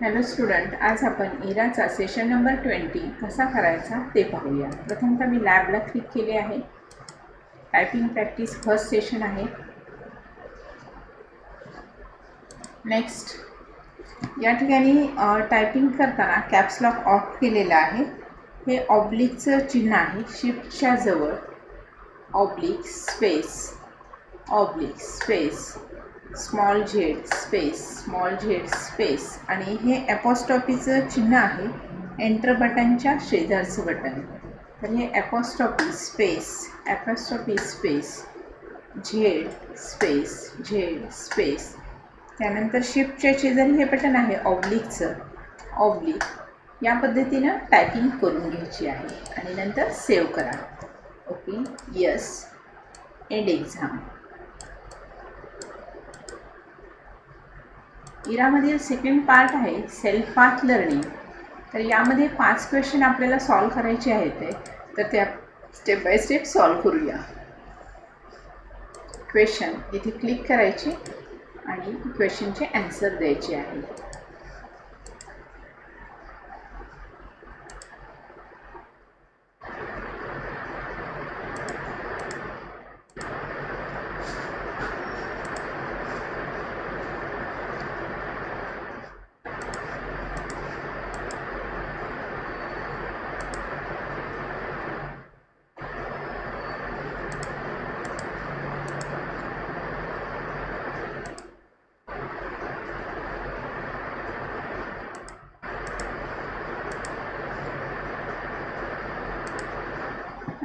Hello student, आज आपण इराचा session number 20 कसा करायचा ते पाहूया। प्रथमतः मी लॅबला क्लिक केले आहे। टायपिंग प्रॅक्टिस फर्स्ट सेशन आहे। नेक्स्ट, या ठिकाणी टायपिंग करताना कॅप्स लॉक ऑफ केलेला आहे। हे ऑब्लिकचं चिन्ह आहे, शिफ्टच्या जवळ oblique space small Z space आणि हे ॲपॉस्ट्रॉफीचं चिन्ह आहे, एंटर बटनच्या शेजारचं बटन। तर हे ॲपॉस्ट्रॉफी स्पेस झेड स्पेस त्यानंतर शिफ्टच्या शेजारी हे बटन आहे ऑब्लिक। या पद्धतीनं टायपिंग करून घ्यायची आहे आणि नंतर सेव्ह करा। Okay, yes, and exam. इरामधील सेकंड पार्ट आहे सेल्फ पाथ लर्निंग। तर यामध्ये 5 क्वेश्चन आपल्याला सॉल्व करायचे आहेत, तर त्या स्टेप बाय स्टेप सॉल्व करूया। क्वेश्चन इथे क्लिक करायचे आणि क्वेश्चनचे आन्सर द्यायचे आहे।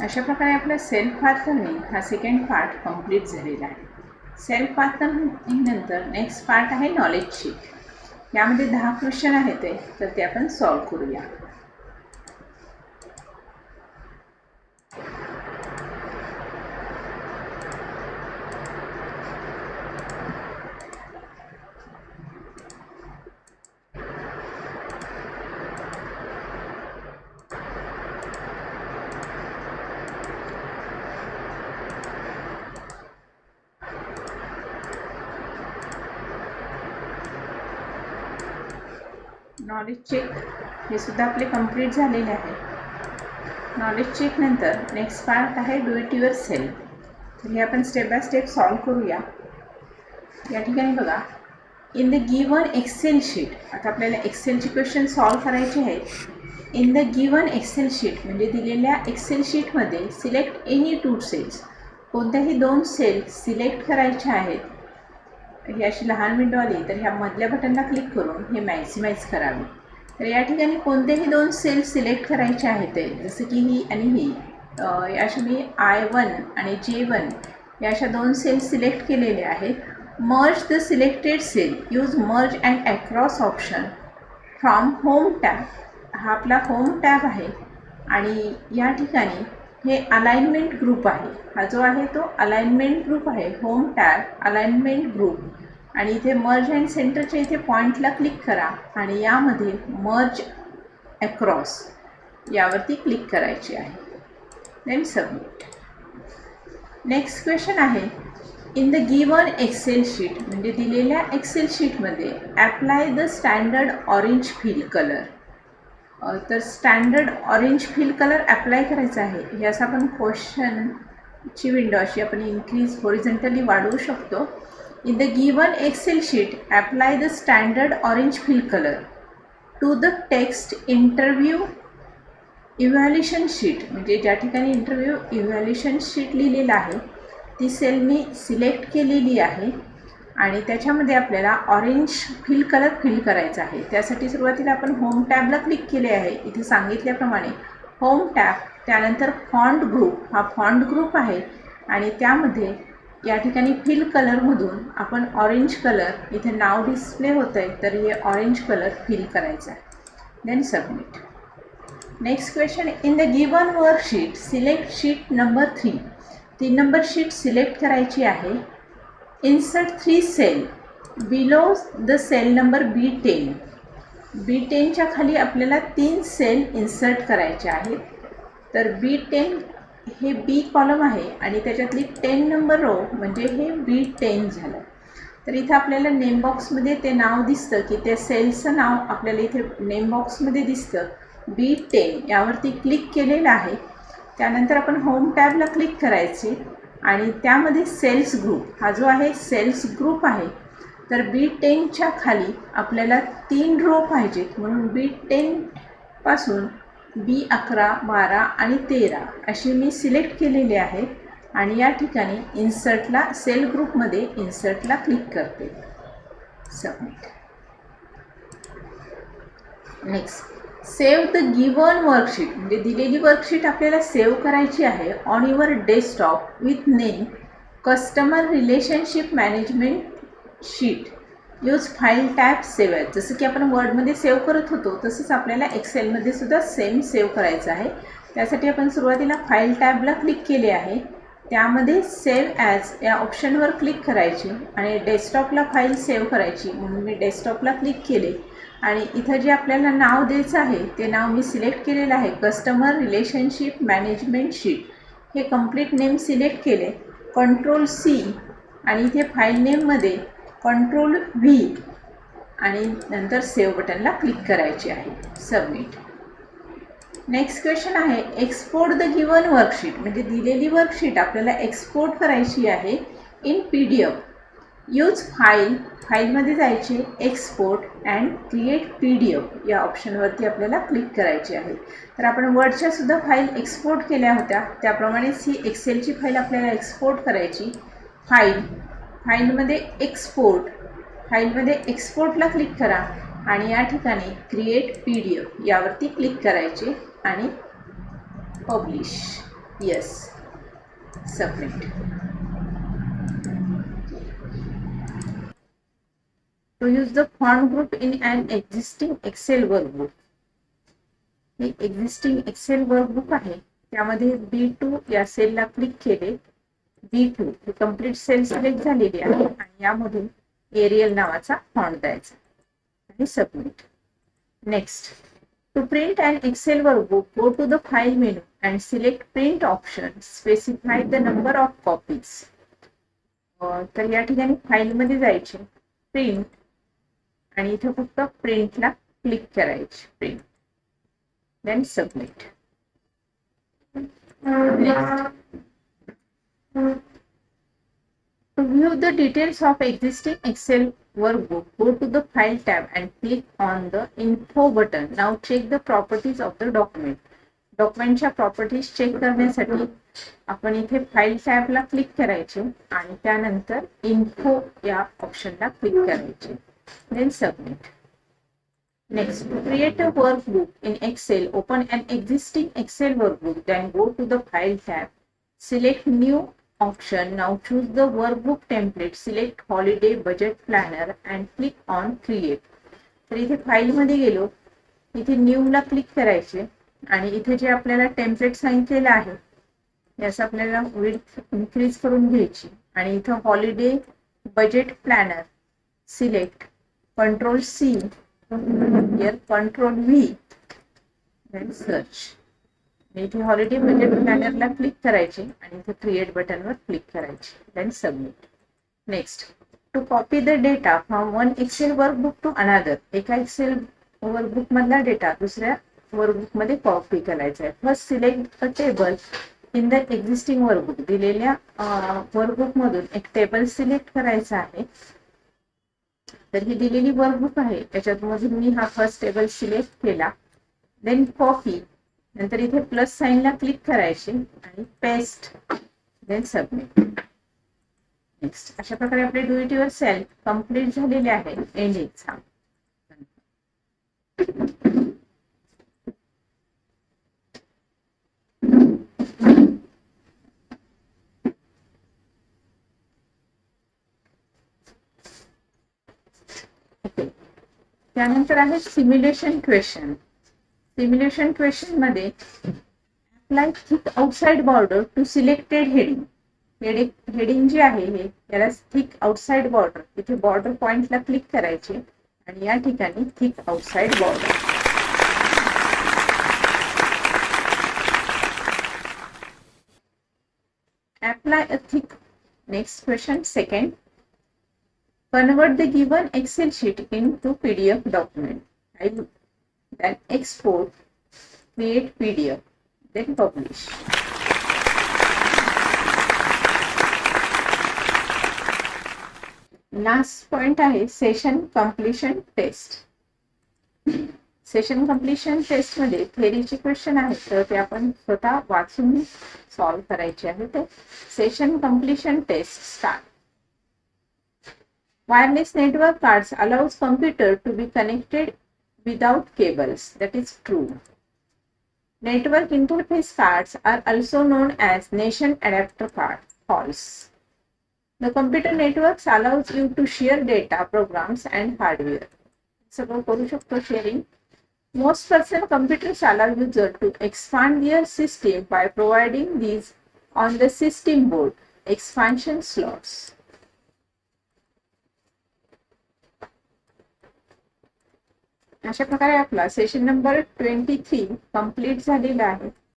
अशा प्रकारे आपला सेल्फ पाथ लर्निंग हा सेकंड पार्ट कंप्लीट झालेला आहे। सेल्फ पाथ लर्निंग नंतर नेक्स्ट पार्ट आहे नॉलेज शीट। यामध्ये 10 क्वेश्चन आहेत, तर ते आपण सॉल्व करूया। नॉलेज चेक हे सुद्धा आपले कंप्लीट झालेले आहे। नॉलेज चेक नंतर नेक्स्ट पार्ट आहे डू इट युअर सेल्फ। तर हे आपण स्टेप बाय स्टेप सॉल्व करूया। या ठिकाणी बघा, in the given Excel sheet, आता आपल्याला एक्सेलचे क्वेश्चन सॉल्व करायचे आहेत। In the given Excel sheet म्हणजे दिलेल्या एक्सेल शीटमध्ये सिलेक्ट एनी 2 सेल्स, कोणत्याही 2 सेल सिलेक्ट करायचे आहेत। ही अशी लहान विंडो आली तर ह्या मधल्या बटनला क्लिक करून हे मॅक्सिमाइज करावे। तर या ठिकाणी कोणतेही 2 सेल सिलेक्ट करायचे आहेत, जसं की ही आणि ही। अशा मी I1 आणि J1 या अशा 2 सेल सिलेक्ट केलेले आहेत। Merge the selected cell, use merge and across option from home tab. हा आपला होम टॅब आहे आणि या ठिकाणी हे अलाइनमेंट ग्रुप आहे। हा जो आहे तो अलाइनमेंट ग्रुप आहे, होम टॅब अलाइनमेंट ग्रुप। आणि इथे मर्ज अँड सेंटरच्या इथे पॉईंटला क्लिक करा आणि यामध्ये मर्ज अक्रॉस यावरती क्लिक करायची आहे, देन सबमिट। नेक्स्ट क्वेश्चन आहे in the given Excel sheet म्हणजे दिलेल्या एक्सेल शीटमध्ये apply the standard orange fill colour. तर standard orange fill colour apply करायचा आहे। हे असं आपण क्वेश्चनची विंडो अशी आपण इन्क्रीज हॉरिझॉन्टली वाढवू शकतो। In the given Excel sheet apply the standard orange fill colour to the text interview evaluation sheet म्हणजे ज्या ठिकाणी इंटरव्ह्यू इव्हॅल्युएशन शीट लिहिलेलं आहे ती सेल मी सिलेक्ट केलेली आहे आणि त्याच्यामध्ये आपल्याला ऑरेंज फिल कलर फिल करायचा आहे। त्यासाठी सुरुवातीला आपण होम टॅबला क्लिक केले आहे। इथे सांगितल्याप्रमाणे होम टॅब, त्यानंतर फॉन्ट ग्रुप, हा फॉन्ट ग्रुप आहे आणि त्यामध्ये या ठिकाणी फिल कलरमधून आपण ऑरेंज कलर, इथे नाव डिस्प्ले होतं आहे तर हे ऑरेंज कलर फिल करायचा आहे, then submit. Next question in the given worksheet select sheet number 3। 3 number sheet select करायची आहे। Insert 3 cell below the cell number B10। B10च्या खाली आपल्याला 3 सेल इन्सर्ट करायचे आहेत। तर B10 हे बी कॉलम आहे आणि त्याच्यातली 10 नंबर रो म्हणजे हे B10 झालं। तर इथे आपल्याला नेम बॉक्समध्ये ते नाव दिसतं की त्या सेलचं नाव आपल्याला इथे नेम बॉक्समध्ये दिसतं. B10 यावरती क्लिक केलेलं आहे. त्यानंतर आपण होम टॅबला क्लिक करायचे आणि त्यामध्ये सेल्स ग्रुप हा जो आहे सेल्स ग्रुप आहे. तर B10च्या खाली आपल्याला 3 रो पाहिजेत म्हणून B10 पासून B11, 12 आणि 13 अशी मी सिलेक्ट केलेली आहे आणि या ठिकाणी इन्सर्टला सेल ग्रुपमध्ये इन्सर्टला क्लिक करते. Submit. Next save the given worksheet म्हणजे दिलेली वर्कशीट आपल्याला सेव्ह करायची आहे on your desktop with name customer relationship management sheet. Use file tab save आहे. जसं की आपण वर्डमध्ये सेव्ह करत होतो तसंच आपल्याला एक्सेलमध्ये सुद्धा सेम सेव्ह करायचं आहे. त्यासाठी आपण सुरुवातीला फाईल टॅबला क्लिक केले आहे. त्यामध्ये सेव्ह ॲज या ऑप्शनवर क्लिक करायची आणि डेस्कटॉपला फाईल सेव्ह करायची म्हणून मी डेस्कटॉपला क्लिक केले आणि इथं जे आपल्याला नाव द्यायचं आहे ते नाव मी सिलेक्ट केलेलं आहे कस्टमर रिलेशनशिप मॅनेजमेंट शीट. हे कंप्लीट नेम सिलेक्ट केले. Ctrl+C आणि इथे फाईल नेममध्ये Ctrl+V आणि नंतर सेव्ह बटनला क्लिक करायचे आहे. सबमिट. नेक्स्ट क्वेश्चन आहे एक्सपोर्ट द गिवन वर्कशीट म्हणजे दिलेली वर्कशीट आपल्याला एक्सपोर्ट करायची आहे इन PDF. यूज फाईलमध्ये जायचे एक्सपोर्ट अँड क्रिएट PDF या ऑप्शनवरती आपल्याला क्लिक करायचे आहे. तर आपण वर्डच्या सुद्धा फाईल एक्सपोर्ट केल्या होत्या त्याप्रमाणेच ही एक्सेलची फाईल आपल्याला एक्सपोर्ट करायची. फाईलमध्ये फाईलमध्ये एक्सपोर्टला क्लिक करा आणि या ठिकाणी क्रिएट PDF यावरती क्लिक करायचे आणि publish. Yes. Submit. To use the font group in an existing Excel workbook. हे एक्झिस्टिंग एक्सेल वर्कबुक आहे त्यामध्ये B2 या सेलला क्लिक केले. B2 हे कंप्लीट सेल सिलेक्ट झालेली आहे आणि यामधून एरियल नावाचा फॉन्ट द्यायचा आणि submit. Next. To print an Excel workbook, go to the File menu and select Print option. Specify the number of copies. तर या ठिकाणी फाईलमध्ये जायचे प्रिंट आणि इथे फक्त प्रिंटला क्लिक करायचे. Print. Then submit. To view the details of existing Excel workbook, go to the File tab and click on the Info button. Now check the properties of the document. डॉक्युमेंटच्या properties check करण्यासाठी आपण इथे file टॅबला click करायचे आणि त्यानंतर info या ऑप्शनला click करायचे. Then submit. Next, to create a workbook in Excel, open an existing Excel workbook, then go to the File tab, select New option. Now choose the workbook template, select Holiday Budget Planner and click on Create. तर इथे फाईलमध्ये गेलो, इथे न्यूला click करायचे आणि इथे जे आपल्याला टेम्पलेट सांगितलेलं आहे याचं आपल्याला विड्थ इन्क्रीज करून घ्यायची आणि इथं holiday budget planner select Ctrl+C here Ctrl+V then search. इथे हॉलिडे बजेट प्लॅनरला क्लिक करायचे आणि इथे क्रिएट बटनवर क्लिक करायचे. Then submit. Next. To copy the data from one Excel workbook to another. एका एक्सेल वर्कबुक मधला डेटा दुसऱ्या वर्कबुक मध्ये कॉपी करायचा आहे. First select a table in the existing workbook. दिलेल्या वर्कबुक मधून एक टेबल सिलेक्ट करायचा आहे. तर ही दिलेली वर्कबुक आहे त्याच्यात मधून मी हा फर्स्ट टेबल सिलेक्ट केला. Then copy. नंतर इथे प्लस साइनला क्लिक करायचे आणि पेस्ट. Then submit. नेक्स्ट. अशा प्रकारे आपले do it yourself complete झालेले आहे. End exam. त्यानंतर आहे सिम्युलेशन क्वेश्चन. सिम्युलेशन क्वेश्चन मध्ये apply thick outside border to selected heading. Heading जे आहे हे याला थिक आउटसाइड बॉर्डर. इथे बॉर्डर पॉइंटला क्लिक करायचे आणि या ठिकाणी thick outside border. Apply a thick. Next question second. convert the given Excel sheet into PDF document. Then export, create PDF, then publish. Last point आहे session completion test. Session completion test मध्ये थेअरीचे question आहेत तर ते आपण स्वतः वाचून solve करायचे आहे. तर session completion test start. Wireless network cards allows computer to be connected without cables. That is true. Network interface cards are also known as nation adapter card. False. The computer networks allows you to share data, programs and hardware. सगळं करू शकतो sharing. Most personal computers allow user to expand their system by providing these on the system board, expansion slots. अशा प्रकारे आपला session number 23 complete झालेला आहे.